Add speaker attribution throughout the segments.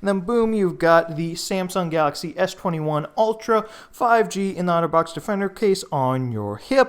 Speaker 1: And then boom, you've got the Samsung Galaxy S21 Ultra 5G in the OtterBox Defender case on your hip.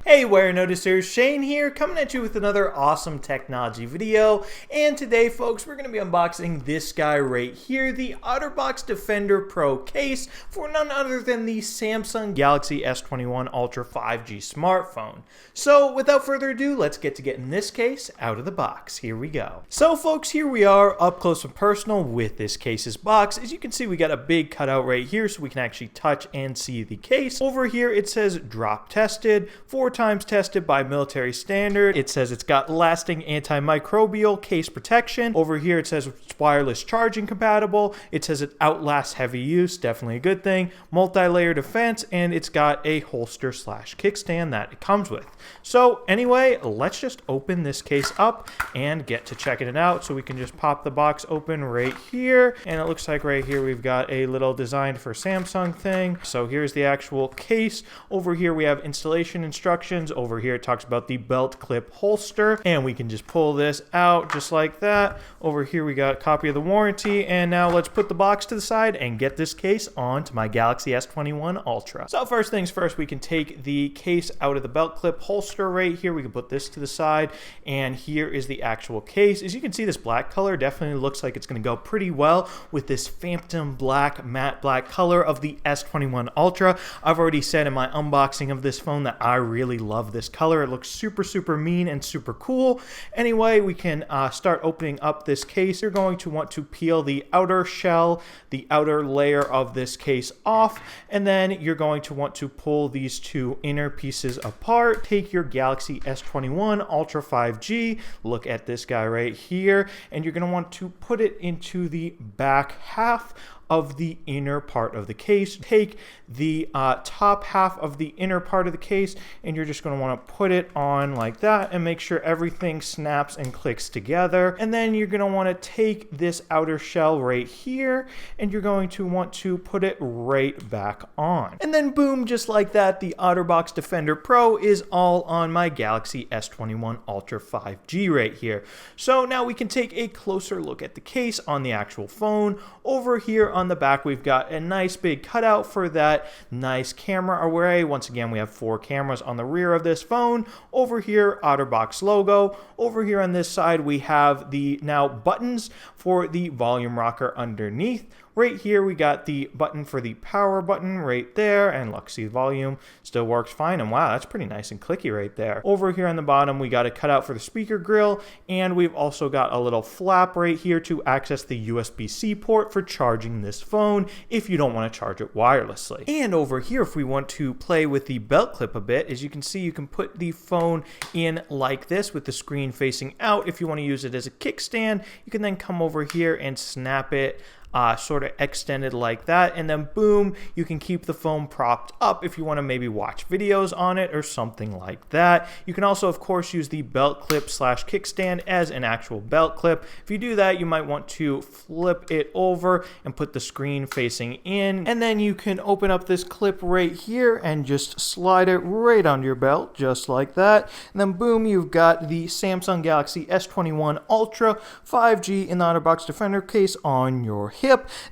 Speaker 1: Hey Warenoticers, Shane here, coming at you with another awesome technology video. And today, folks, we're going to be unboxing this guy right here, the OtterBox Defender Pro case for none other than the Samsung Galaxy S21 Ultra 5G smartphone. So without further ado, let's get to getting this case out of the box. Here we go. So folks, here we are up close and personal with this case's box. As you can see, we got a big cutout right here so we can actually touch and see the case. Over here it says drop tested, 4 times tested by military standard. It says it's got lasting antimicrobial case protection. Over here it says it's wireless charging compatible. It says it outlasts heavy use, definitely a good thing. Multi-layer defense, and it's got a holster slash kickstand that it comes with. So anyway, let's just open this case up and get to checking it out. So we can just pop the box open right here, and it looks like right here we've got a little designed for Samsung thing. So here's the actual case. Over here we have installation instructions. Over here it talks about the belt clip holster, and we can just pull this out just like that. Over here we got a copy of the warranty, and now let's put the box to the side and get this case onto my Galaxy S21 Ultra. So first things first, we can take the case out of the belt clip holster right here. We can put this to the side, and here is the actual case. As you can see, this black color definitely looks like it's going to go pretty well with this phantom black, matte black color of the S21 Ultra. I've already said in my unboxing of this phone that I really love this color. It looks super mean and super cool. Anyway, we can start opening up this case. You're going to want to peel the outer shell, the outer layer of this case off, and then you're going to want to pull these two inner pieces apart. Take your Galaxy S21 Ultra 5G, look at this guy right here, and you're going to want to put it into the back half of the inner part of the case. Take the top half of the inner part of the case, and you're just going to want to put it on like that and make sure everything snaps and clicks together. And then you're going to want to take this outer shell right here, and you're going to want to put it right back on. And then boom, just like that, the OtterBox Defender Pro is all on my Galaxy S21 Ultra 5G right here. So now we can take a closer look at the case on the actual phone. Over here on the back, we've got a nice big cutout for that nice camera array. Once again, we have 4 cameras on the rear of this phone. Over here, OtterBox logo. Over here on this side, we have the now buttons for the volume rocker underneath. Right here, we got the button for the power button right there, and look, see, volume still works fine, and wow, that's pretty nice and clicky right there. Over here on the bottom, we got a cutout for the speaker grill, and we've also got a little flap right here to access the USB-C port for charging this phone if you don't want to charge it wirelessly. And over here, if we want to play with the belt clip a bit, as you can see, you can put the phone in like this with the screen facing out. If you want to use it as a kickstand, you can then come over here and snap it sort of extended like that, and then boom, you can keep the phone propped up if you want to maybe watch videos on it or something like that. You can also, of course, use the belt clip slash kickstand as an actual belt clip. If you do that, you might want to flip it over and put the screen facing in, and then you can open up this clip right here and just slide it right under your belt just like that, and then boom, you've got the Samsung Galaxy S21 Ultra 5G in the OtterBox Defender case on your hip.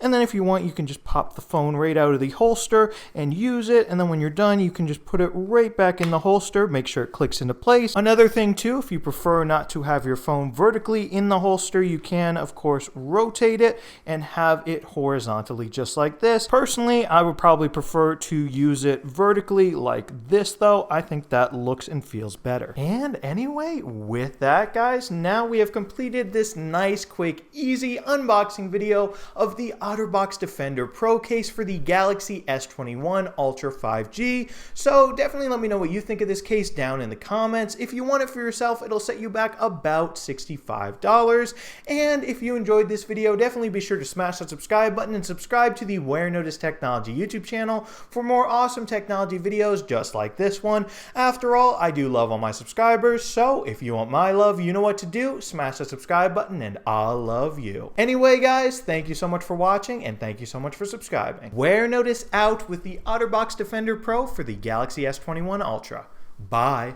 Speaker 1: And then if you want, you can just pop the phone right out of the holster and use it, and then when you're done, you can just put it right back in the holster, make sure it clicks into place. Another thing too, if you prefer not to have your phone vertically in the holster, you can of course rotate it and have it horizontally just like this. Personally, I would probably prefer to use it vertically like this though. I think that looks and feels better. And anyway, with that guys, now we have completed this nice, quick, easy unboxing video of the OtterBox Defender Pro case for the Galaxy S21 Ultra 5G. So definitely let me know what you think of this case down in the comments. If you want it for yourself, it'll set you back about $65. And if you enjoyed this video, definitely be sure to smash that subscribe button and subscribe to the Warenotice Technology YouTube channel for more awesome technology videos just like this one. After all, I do love all my subscribers, so if you want my love, you know what to do. Smash that subscribe button and I'll love you. Anyway guys, thank you so much for watching, and thank you so much for subscribing. Warenotice out with the OtterBox Defender Pro for the Galaxy S21 Ultra. Bye.